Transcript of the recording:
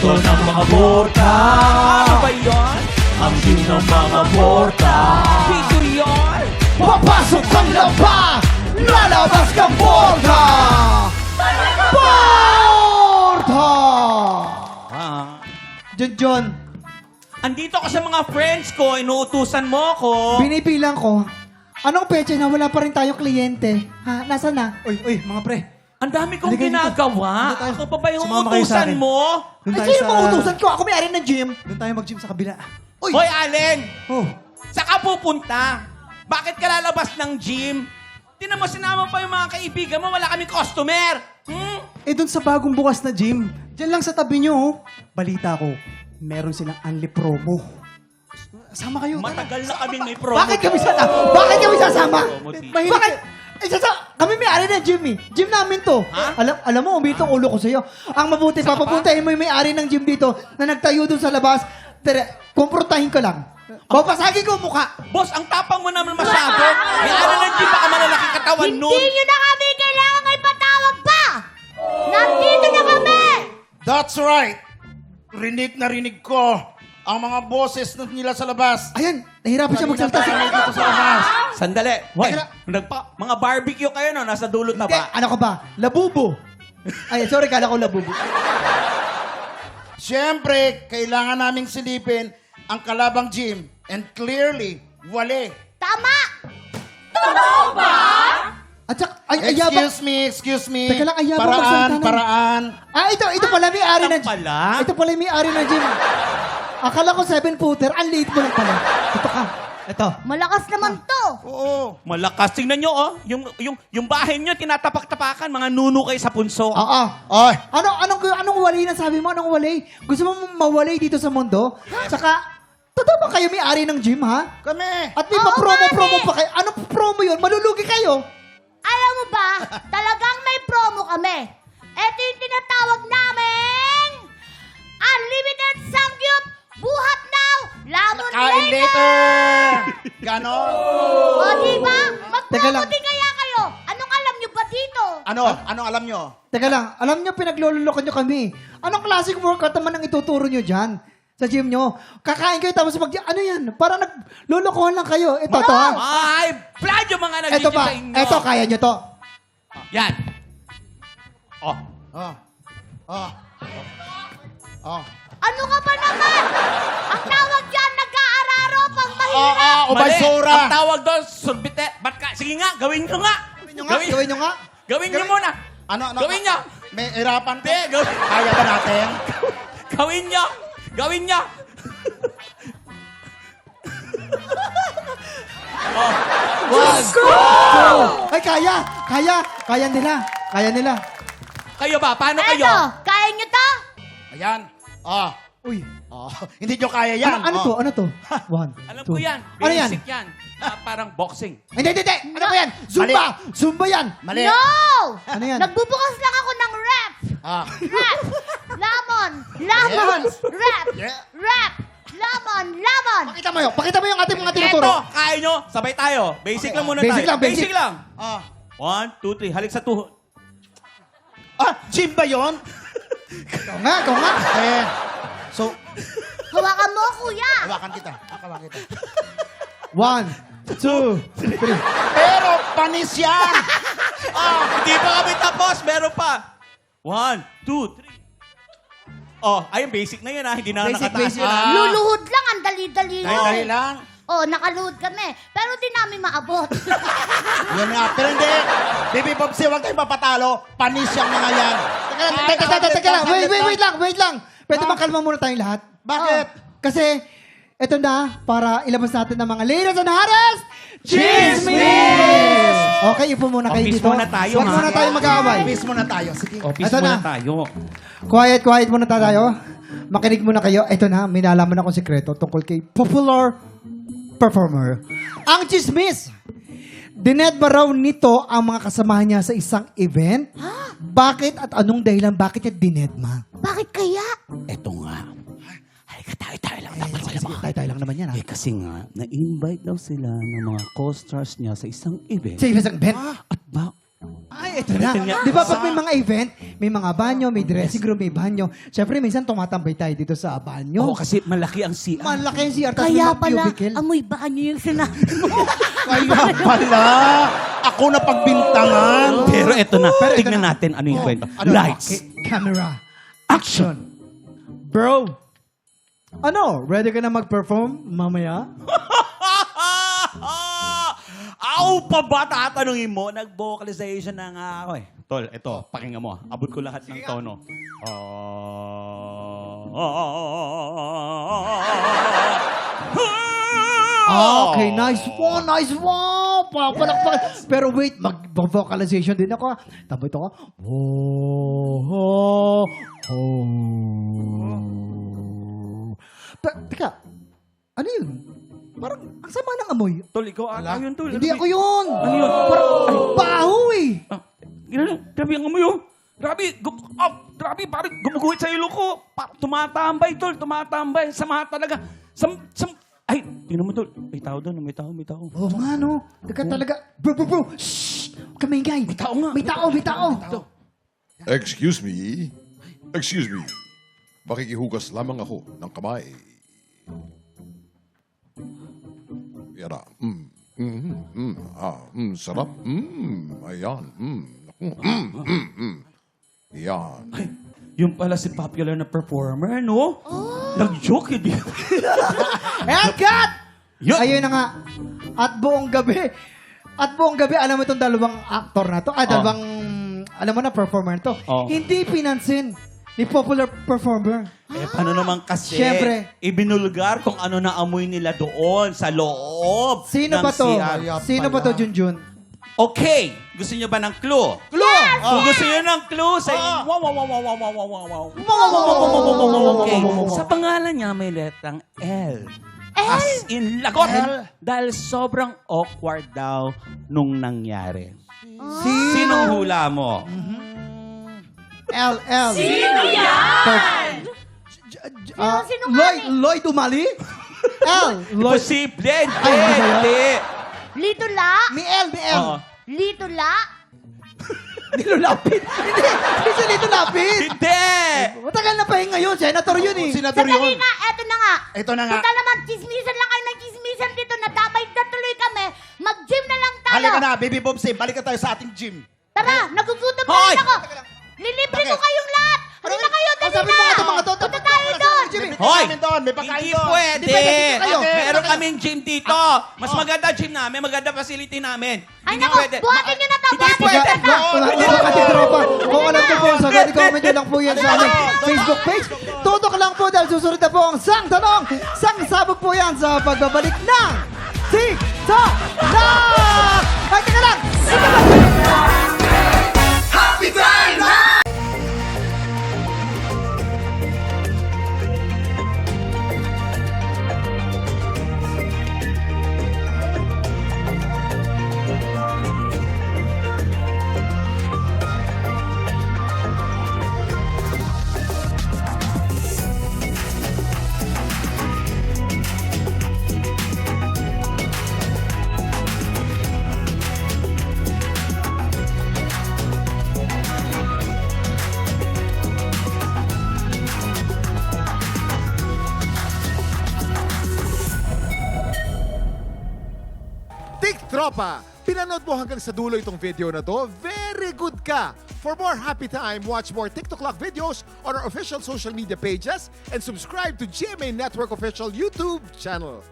Boto ng mga bota. Ano ba yun? Ang gym ng mga bota. Dito yun. Papasok ang laba, lalabas kang borda! Borda! John, Andito ka sa mga friends ko, inuutusan mo ako. binibilang ko. Anong pecha na wala pa rin tayong kliyente? Ha? Nasaan na? Uy, mga pre. Ang dami kong Halika dito. ginagawa. Dito tayo. Ako pa ba yung Sumama kayo sa utusan akin. mo? Doon Ay, tayo sino sa... mga utusan ko? Ako may-ari ng gym. Doon tayo mag-gym sa kabila. Uy! Hoy, Allen! Oh. Saan ka pupunta? Bakit ka lalabas ng gym? Tinan mo, sinama pa yung mga kaibigan mo, wala kaming customer. Eh, doon sa bagong bukas na gym. Diyan lang sa tabi nyo, oh. Balita ko, meron silang unli promo. Sama kayo. Matagal na kaming may promo. Bakit kami sasama? Bakit kami sasama? Promo dito. Bakit? Kami may-ari ng gym eh. Gym namin to. Ha? Alam mo, umito ang ulo ko sa'yo. Ang mabuti, Saka pa? papapuntahin mo yung may-ari ng gym dito na nagtayo doon sa labas. Kumprontahin ko lang. Babasagin ko ang mukha. Boss, ang tapang mo naman masyado. May ano ng gym, baka malalaki katawan nun. Hindi nyo na kami kailangan ipatawag pa! Nandito na kami! That's right. Rinig na rinig ko ang mga boses nila sa labas. Ayan, nahirapan siya Kanina magsalita. tayo dito sa labas. Sandali. Hoy, Teka mga barbecue kayo, no? Nasa dulot na Hindi, ba? ano ka ba? Labubo. Ay, sorry, kala ko labubo. Siyempre, kailangan naming silipin ang kalabang gym. And clearly, wale. Tama! At saka, ay, ayabang. Excuse me. Teka lang, ayabang magsalita na. Paraan. Ito pala may-ari ng Ito pala? Ito pala yung may-ari ng gym. Akala ko 7-footer, ang liit mo lang pala. Ito ka. Ito. Malakas naman to! Oo. Malakas. Tingnan nyo, oh. Yung bahay nyo, tinatapak-tapakan. Mga nuno kayo sa punso. Oo. Ay, Anong wali na sabi mo? Anong wali? Gusto mo mawali dito sa mundo? Saka, totoo ba kayo may-ari ng gym, ha? kami. At may Oo, pa-promo kami. pa kayo. Anong promo yun? Malulugi kayo. Alam mo ba, talagang may promo kami. Ito yung tinatawag namin Unlimited Samgyup Buhat Now Lamon Kain Later! later. Ganon. O diba? Teka lang. Magpromo din kaya kayo. Anong alam nyo ba dito? Anong alam nyo? Teka lang, alam nyo, pinaglululoko nyo kami. Anong klaseng workout naman ang ituturo nyo dyan? Sa gym nyo. Kakain kayo tapos ano yan? Parang naglulukohan lang kayo. Ito, to ha? Ay, plan yung mga Ito nag-gym ba? sa inyo. Ito, kaya nyo to. Yan. Oh. Oh. Oh. Oh. Ano ka ba naman? Ang tawag dyan, nag-aararo pang mahirap. O basura. Ang tawag doon, surbite. Ba't ka? Sige nga, gawin nyo nga. Gawin nyo nga. Gawin nyo muna. Ano? Gawin nyo. May hirapan Hindi, gawin. Kaya ba natin? Gawin nyo. Gawin nyo. Ay, kaya. Kaya nila. Kaya nila. Kayo ba? Paano kayo? Ano? Kaya nyo to? Ayan. Oh. Uy. Oh. Hindi nyo kaya yan. Ano Oh. to? Ano to? One, Alam two. ko yan. Ano yan? Basic yan. Parang boxing. Hindi. Ano ba yan? Zumba. Zumba yan. Mali. No! Ano yan? Nagbubukas lang ako ng rep. Ah. Rep. Lamon. Lamon. Rep. Yeah. Rep. Lamon. Lamon. Pakita mo yun. Pakita mo yung ating mga tinuturo. Eto, kaya nyo. Sabay tayo. Basic lang muna Basic tayo. lang, basic. Basic lang. Ah. 1, 2, 3. Halik sa tuhod. Gym ba yun? Ikaw nga. Eh. So, Hawakan mo, kuya. hawakan kita. Hawakan kita. 1, 2, 3. Pero panis yan. Hindi pa kami tapos. Meron pa. 1, 2, 3. Oh, ayun, basic na yun ha. Hindi na Basic, nakataas. basic na. Luluhod lang. Ang dali-dali Dahil lang. Oh, nakaluhod kami. Pero di namin maabot. Yan nga. Pero hindi. Baby Bobsy, huwag tayong papatalo. Panis yung mga yan. Teka lang. Wait lang. Pwede bang kalma muna tayong lahat? Bakit? Kasi, eto na, para ilabas natin ng mga ladies and hottest, Chismis! Okay, upo muna kayo Office dito. muna tayo, Huwag ha? muna tayo mag-aaway. Office muna tayo. Sige. Office Eto muna na. tayo. Quiet muna tayo. Makinig muna kayo. Eto na, may nalaman akong sikreto tungkol kay popular performer. Ang Chismis! Dined ba raw nito ang mga kasamahan niya sa isang event? Bakit at anong dahilan bakit niya dinedma? Bakit kaya? Eto nga. Halika tayo lang. Tayo lang naman yan, ha? Eh kasi nga, na-invite daw sila ng mga co-stars niya sa isang event. Sa isang event? At ba? Ay, ito na. Di ba pag may mga event, may mga banyo, may dressing room, may banyo. Siyempre, minsan tumatambay tayo dito sa banyo. Oo, kasi malaki ang CR. Malaki yung CR, tapos may Kaya mga pala, cubicle. amoy banyo yung sinabi mo. Kaya pala, ako na pagbintangan. Pero eto na, Pero eto tignan na. natin ano yung kwento. Ano? Lights. Okay, camera. Action. Bro. Ano? Ready ka na mag-perform mamaya? Aw pa ba tatanungin mo? Nag-vocalization na nga ako eh. Tol, ito, pakinggan mo. Abot ko lahat ng tono. Okay, nice one, nice one. Palakpak. Pero wait, mag-vocalization din ako. Tapos ito ko. Oh. Teka, ano yun? Parang, ang sama ng amoy. Tol, ikaw ata yun, Tol. Hindi ako yun. Ano yun? Parang, ay, Baho eh. grabe ang amoy, oh. Grabe, parang gumuguhit sa ilong ko. Tumatambay, Tol, tumatambay. Sama talaga. Ay, tingnan mo, Tol. May tao doon, may tao. Oo nga, no. Teka talaga. Bro. Shh! Huwag ka maingay. May tao nga. May tao. Excuse me. Makikihugas lamang ako ng kamay. Yan na. Sarap. Ayan. Yan. Yung pala si popular na performer, no? Nag-joke, hindi. And cut! Yun. Ayun na nga. At buong gabi, alam mo itong dalawang actor na to, dalawang, alam mo na, performer na to. Oh. Hindi pinansin ni popular performer. Eh, paano naman kasi? Siyempre. Ibinulgar kung ano na amoy nila doon sa loob Sino ng ba to? CR. Sino ba to, Junjun? Okay. Gusto niyo ba ng clue? Yes! Kung gusto niyo ng clue, sa wow. Okay. Sa pangalan niya may letrang L. As in lagot. Dahil sobrang awkward daw nung nangyari. Sinong hula mo? L. Sino yan? Sino nga Lloyd Umali? L. Lloyd. Posible. Ay, hindi ba yun? Hindi. Lito la? May L. Oo. Lito la? Nilo Lapid. Hindi siya Nilo Lapid. Hindi. Matagal na pahinga yun. Senator yun eh. Sandali nga, eto na nga. Ito na nga. Total naman, chismisan lang kayo ng chismisan dito. Nadamay na tuloy kami. Mag-gym na lang tayo. Halika na, Baby Bobsy. Balik ka tayo sa ating gym. Tara, nagugutom na Hoy! rin ako. Lilibre ko kayong lahat. Halika kayo, dali sabi na. mga to. Punta tayo doon. Hoy! Namin doon, may pagkain Hindi doon. pwede. Hindi pwede, kayo. Meron kaming gym dito. Mas maganda gym namin, maganda facility namin. Ay Hindi nako, pwede. buhatin nyo na to. Hindi Buhatin pwede. nyo na to. Mga katitropa, kung alam ko po, sa ganit comment nyo lang po yan sa aming Facebook page. Tutok lang po dahil susunod na po ang sang tanong, sang sabog po yan sa pagbabalik ng TikTok Live! Ay, tika lang! Tropa, pinanood mo hanggang sa dulo itong video na to? Very good ka! For more happy time, watch more TikTok Lock videos on our official social media pages and subscribe to GMA Network official YouTube channel.